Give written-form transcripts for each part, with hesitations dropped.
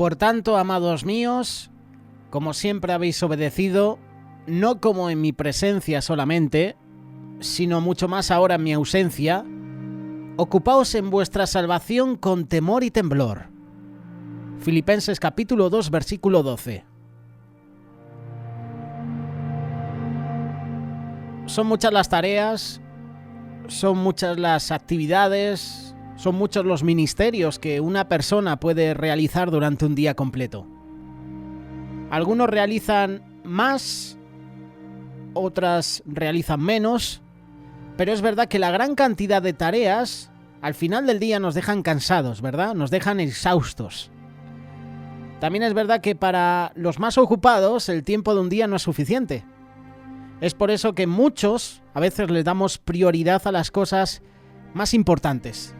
Por tanto, amados míos, como siempre habéis obedecido, no como en mi presencia solamente, sino mucho más ahora en mi ausencia, ocupaos en vuestra salvación con temor y temblor. Filipenses capítulo 2, versículo 12. Son muchas las tareas, son muchas las actividades, son muchos los ministerios que una persona puede realizar durante un día completo. Algunos realizan más, otras realizan menos, pero es verdad que la gran cantidad de tareas al final del día nos dejan cansados, ¿verdad? Nos dejan exhaustos. También es verdad que para los más ocupados el tiempo de un día no es suficiente. Es por eso que muchos a veces les damos prioridad a las cosas más importantes.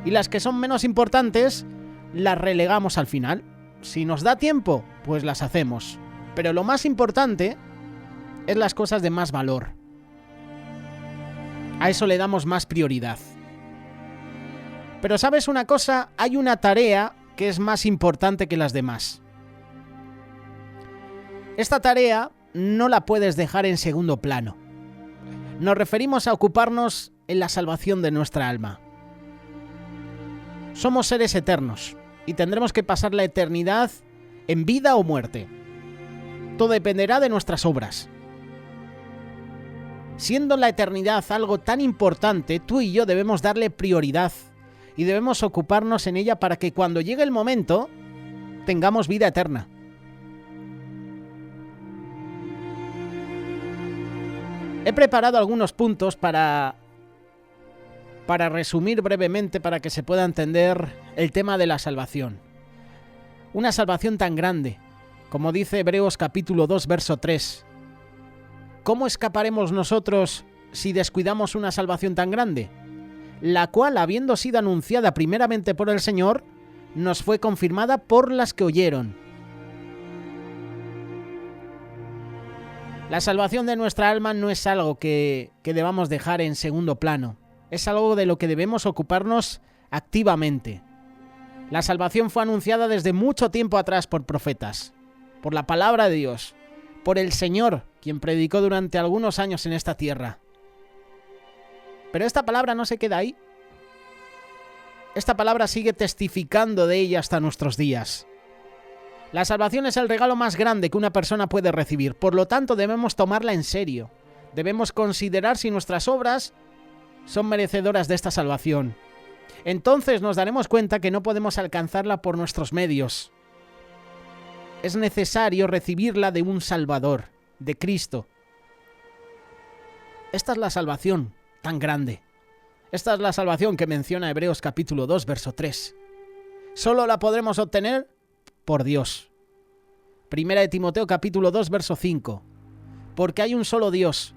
Y las que son menos importantes las relegamos al final. Si nos da tiempo, pues las hacemos. Pero lo más importante es las cosas de más valor. A eso le damos más prioridad. Pero ¿sabes una cosa? Hay una tarea que es más importante que las demás. Esta tarea no la puedes dejar en segundo plano. Nos referimos a ocuparnos en la salvación de nuestra alma. Somos seres eternos y tendremos que pasar la eternidad en vida o muerte. Todo dependerá de nuestras obras. Siendo la eternidad algo tan importante, tú y yo debemos darle prioridad y debemos ocuparnos en ella para que cuando llegue el momento tengamos vida eterna. He preparado algunos puntos para resumir brevemente para que se pueda entender el tema de la salvación. Una salvación tan grande, como dice Hebreos capítulo 2, verso 3. ¿Cómo escaparemos nosotros si descuidamos una salvación tan grande? La cual, habiendo sido anunciada primeramente por el Señor, nos fue confirmada por las que oyeron. La salvación de nuestra alma no es algo que debamos dejar en segundo plano. Es algo de lo que debemos ocuparnos activamente. La salvación fue anunciada desde mucho tiempo atrás por profetas, por la palabra de Dios, por el Señor, quien predicó durante algunos años en esta tierra. Pero esta palabra no se queda ahí. Esta palabra sigue testificando de ella hasta nuestros días. La salvación es el regalo más grande que una persona puede recibir, por lo tanto debemos tomarla en serio. Debemos considerar si nuestras obras son merecedoras de esta salvación. Entonces nos daremos cuenta que no podemos alcanzarla por nuestros medios. Es necesario recibirla de un Salvador, de Cristo. Esta es la salvación tan grande. Esta es la salvación que menciona Hebreos capítulo 2, verso 3. Solo la podremos obtener por Dios. Primera de Timoteo capítulo 2, verso 5. Porque hay un solo Dios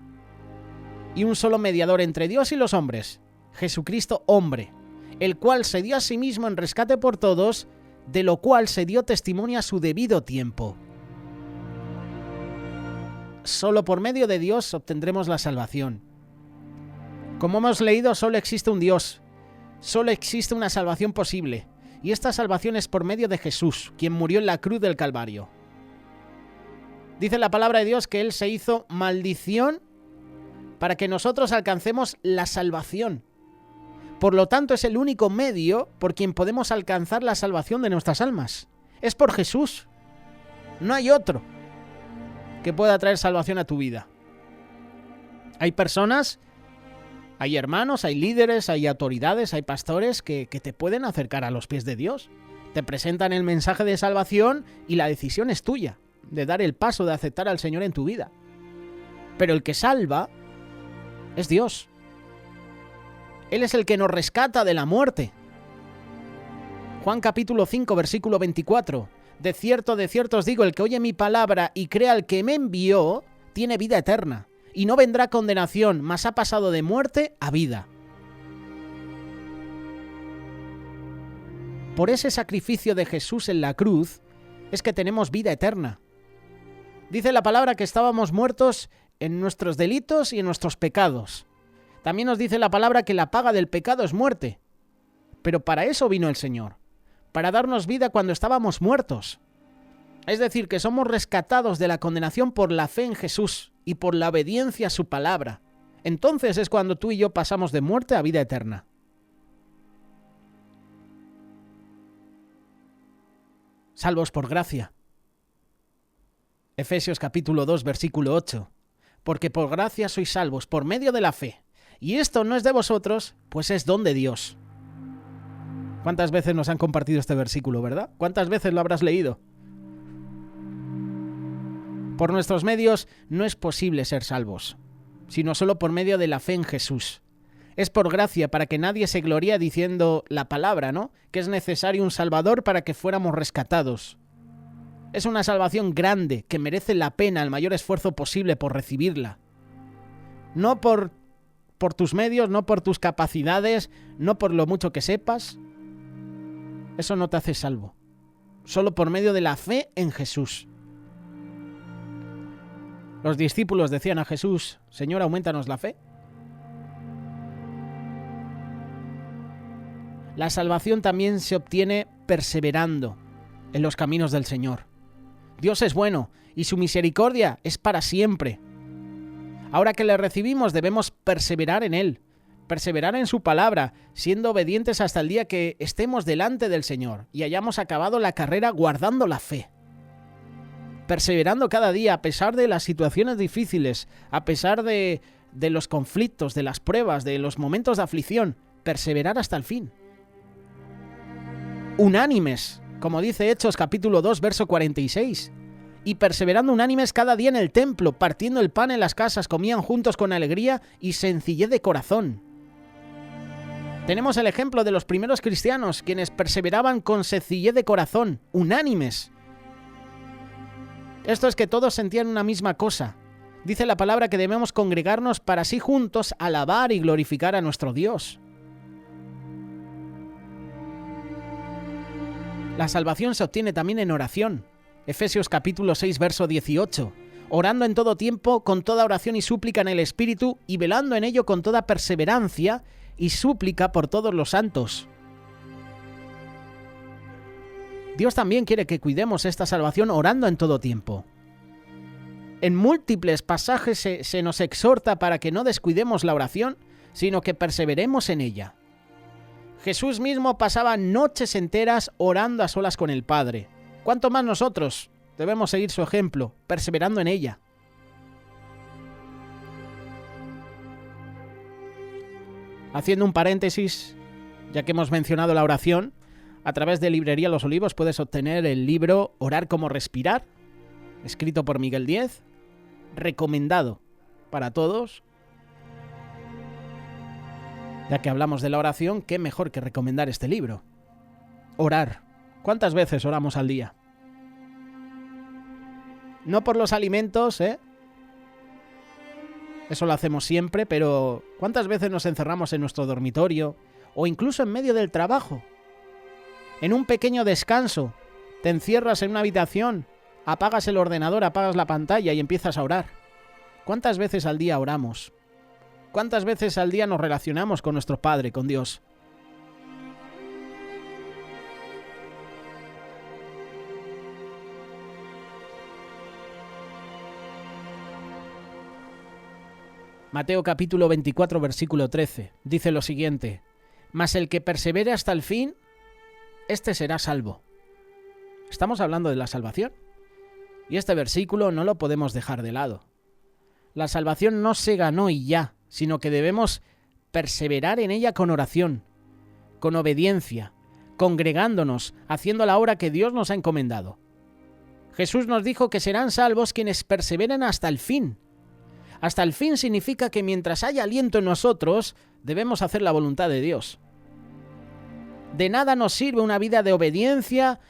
y un solo mediador entre Dios y los hombres, Jesucristo hombre, el cual se dio a sí mismo en rescate por todos, de lo cual se dio testimonio a su debido tiempo. Solo por medio de Dios obtendremos la salvación. Como hemos leído, solo existe un Dios, solo existe una salvación posible, y esta salvación es por medio de Jesús, quien murió en la cruz del Calvario. Dice la palabra de Dios que Él se hizo maldición para que nosotros alcancemos la salvación. Por lo tanto, es el único medio por quien podemos alcanzar la salvación de nuestras almas. Es por Jesús. No hay otro que pueda traer salvación a tu vida. Hay personas, hay hermanos, hay líderes, hay autoridades, hay pastores que te pueden acercar a los pies de Dios. Te presentan el mensaje de salvación y la decisión es tuya, de dar el paso de aceptar al Señor en tu vida. Pero el que salva es Dios. Él es el que nos rescata de la muerte. Juan capítulo 5, versículo 24. De cierto os digo, el que oye mi palabra y crea al que me envió, tiene vida eterna, y no vendrá condenación, mas ha pasado de muerte a vida. Por ese sacrificio de Jesús en la cruz, es que tenemos vida eterna. Dice la palabra que estábamos muertos en nuestros delitos y en nuestros pecados. También nos dice la palabra que la paga del pecado es muerte. Pero para eso vino el Señor, para darnos vida cuando estábamos muertos. Es decir, que somos rescatados de la condenación por la fe en Jesús y por la obediencia a su palabra. Entonces es cuando tú y yo pasamos de muerte a vida eterna. Salvos por gracia. Efesios capítulo 2, versículo 8. Porque por gracia sois salvos por medio de la fe. Y esto no es de vosotros, pues es don de Dios. ¿Cuántas veces nos han compartido este versículo, verdad? ¿Cuántas veces lo habrás leído? Por nuestros medios no es posible ser salvos, sino solo por medio de la fe en Jesús. Es por gracia, para que nadie se gloríe diciendo la palabra, ¿no? Que es necesario un Salvador para que fuéramos rescatados. Es una salvación grande que merece la pena el mayor esfuerzo posible por recibirla. No por tus medios, no por tus capacidades, no por lo mucho que sepas. Eso no te hace salvo. Solo por medio de la fe en Jesús. Los discípulos decían a Jesús: Señor, aumentanos la fe. La salvación también se obtiene perseverando en los caminos del Señor. Dios es bueno y su misericordia es para siempre. Ahora que le recibimos debemos perseverar en Él, perseverar en su palabra, siendo obedientes hasta el día que estemos delante del Señor y hayamos acabado la carrera guardando la fe. Perseverando cada día a pesar de las situaciones difíciles, a pesar de los conflictos, de las pruebas, de los momentos de aflicción, perseverar hasta el fin. Unánimes, como dice Hechos capítulo 2, verso 46. Y perseverando unánimes cada día en el templo, partiendo el pan en las casas, comían juntos con alegría y sencillez de corazón. Tenemos el ejemplo de los primeros cristianos, quienes perseveraban con sencillez de corazón, unánimes. Esto es que todos sentían una misma cosa. Dice la palabra que debemos congregarnos para así juntos alabar y glorificar a nuestro Dios. La salvación se obtiene también en oración. Efesios capítulo 6, verso 18. Orando en todo tiempo, con toda oración y súplica en el Espíritu, y velando en ello con toda perseverancia y súplica por todos los santos. Dios también quiere que cuidemos esta salvación orando en todo tiempo. En múltiples pasajes se nos exhorta para que no descuidemos la oración, sino que perseveremos en ella. Jesús mismo pasaba noches enteras orando a solas con el Padre. ¿Cuánto más nosotros debemos seguir su ejemplo, perseverando en ella? Haciendo un paréntesis, ya que hemos mencionado la oración, a través de Librería Los Olivos puedes obtener el libro Orar como respirar, escrito por Miguel Díez, recomendado para todos. Ya que hablamos de la oración, qué mejor que recomendar este libro. Orar. ¿Cuántas veces oramos al día? No por los alimentos, Eso lo hacemos siempre, pero ¿cuántas veces nos encerramos en nuestro dormitorio o incluso en medio del trabajo? En un pequeño descanso, te encierras en una habitación, apagas el ordenador, apagas la pantalla y empiezas a orar. ¿Cuántas veces al día oramos? ¿Cuántas veces al día nos relacionamos con nuestro Padre, con Dios? Mateo capítulo 24, versículo 13, dice lo siguiente: Mas el que persevere hasta el fin, este será salvo. Estamos hablando de la salvación. Y este versículo no lo podemos dejar de lado. La salvación no se ganó y ya, sino que debemos perseverar en ella con oración, con obediencia, congregándonos, haciendo la obra que Dios nos ha encomendado. Jesús nos dijo que serán salvos quienes perseveren hasta el fin. Hasta el fin significa que mientras haya aliento en nosotros, debemos hacer la voluntad de Dios. De nada nos sirve una vida de obediencia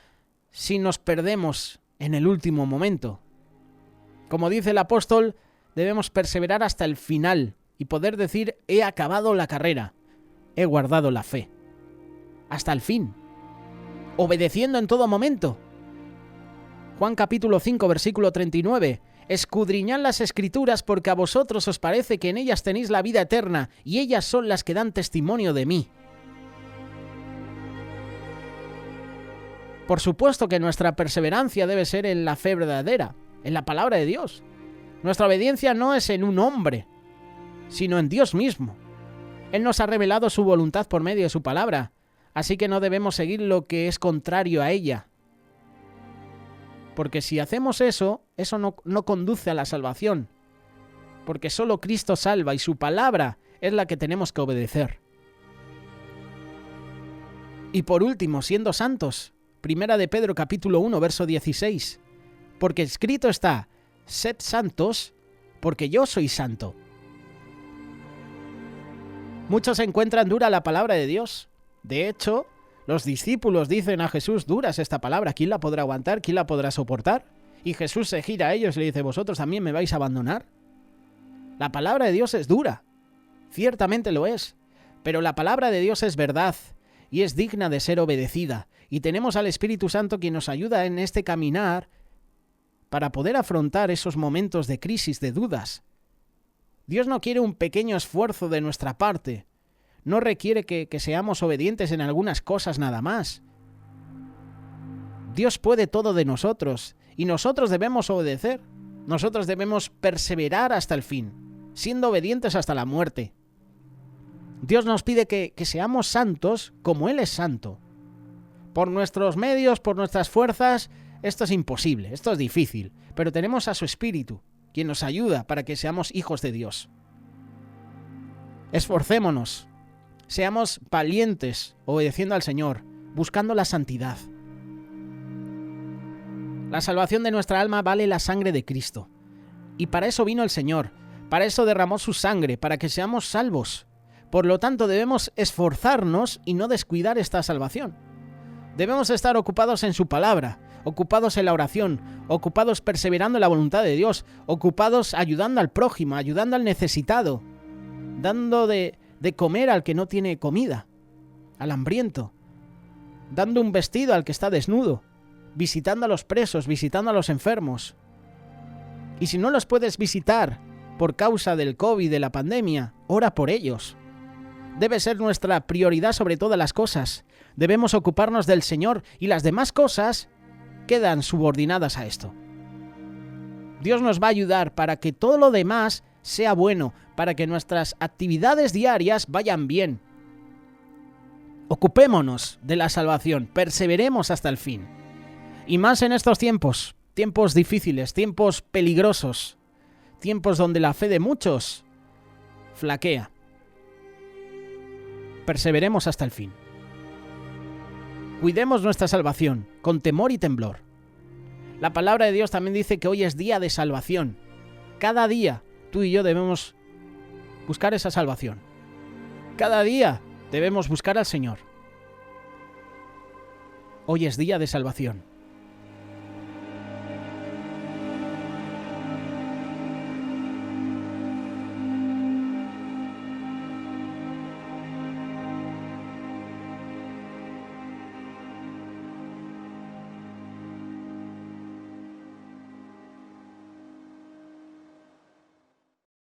si nos perdemos en el último momento. Como dice el apóstol, debemos perseverar hasta el final y poder decir: he acabado la carrera, he guardado la fe. Hasta el fin, obedeciendo en todo momento. Juan capítulo 5, versículo 39. Escudriñad las Escrituras, porque a vosotros os parece que en ellas tenéis la vida eterna, y ellas son las que dan testimonio de mí. Por supuesto que nuestra perseverancia debe ser en la fe verdadera, en la palabra de Dios. Nuestra obediencia no es en un hombre, sino en Dios mismo. Él nos ha revelado su voluntad por medio de su palabra, así que no debemos seguir lo que es contrario a ella. Porque si hacemos eso, no conduce a la salvación. Porque solo Cristo salva y su palabra es la que tenemos que obedecer. Y por último, siendo santos, Primera de Pedro capítulo 1, verso 16. Porque escrito está, sed santos, porque yo soy santo. Muchos encuentran dura la palabra de Dios. De hecho, los discípulos dicen a Jesús, dura es esta palabra, ¿quién la podrá aguantar? ¿Quién la podrá soportar? Y Jesús se gira a ellos y le dice, ¿vosotros también me vais a abandonar? La palabra de Dios es dura, ciertamente lo es, pero la palabra de Dios es verdad y es digna de ser obedecida. Y tenemos al Espíritu Santo quien nos ayuda en este caminar para poder afrontar esos momentos de crisis, de dudas. Dios no quiere un pequeño esfuerzo de nuestra parte. No requiere que seamos obedientes en algunas cosas nada más. Dios puede todo de nosotros y nosotros debemos obedecer. Nosotros debemos perseverar hasta el fin, siendo obedientes hasta la muerte. Dios nos pide que seamos santos como Él es santo. Por nuestros medios, por nuestras fuerzas, esto es imposible, esto es difícil, pero tenemos a su Espíritu, quien nos ayuda para que seamos hijos de Dios. Esforcémonos, seamos valientes, obedeciendo al Señor, buscando la santidad. La salvación de nuestra alma vale la sangre de Cristo. Y para eso vino el Señor, para eso derramó su sangre, para que seamos salvos. Por lo tanto, debemos esforzarnos y no descuidar esta salvación. Debemos estar ocupados en su palabra, ocupados en la oración, ocupados perseverando en la voluntad de Dios, ocupados ayudando al prójimo, ayudando al necesitado, dando de comer al que no tiene comida, al hambriento, dando un vestido al que está desnudo, visitando a los presos, visitando a los enfermos. Y si no los puedes visitar por causa del COVID, de la pandemia, ora por ellos. Debe ser nuestra prioridad sobre todas las cosas. Debemos ocuparnos del Señor y las demás cosas quedan subordinadas a esto. Dios nos va a ayudar para que todo lo demás sea bueno, para que nuestras actividades diarias vayan bien. Ocupémonos de la salvación, perseveremos hasta el fin. Y más en estos tiempos, tiempos difíciles, tiempos peligrosos, tiempos donde la fe de muchos flaquea. Perseveremos hasta el fin. Cuidemos nuestra salvación con temor y temblor. La palabra de Dios también dice que hoy es día de salvación. Cada día tú y yo debemos buscar esa salvación. Cada día debemos buscar al Señor. Hoy es día de salvación.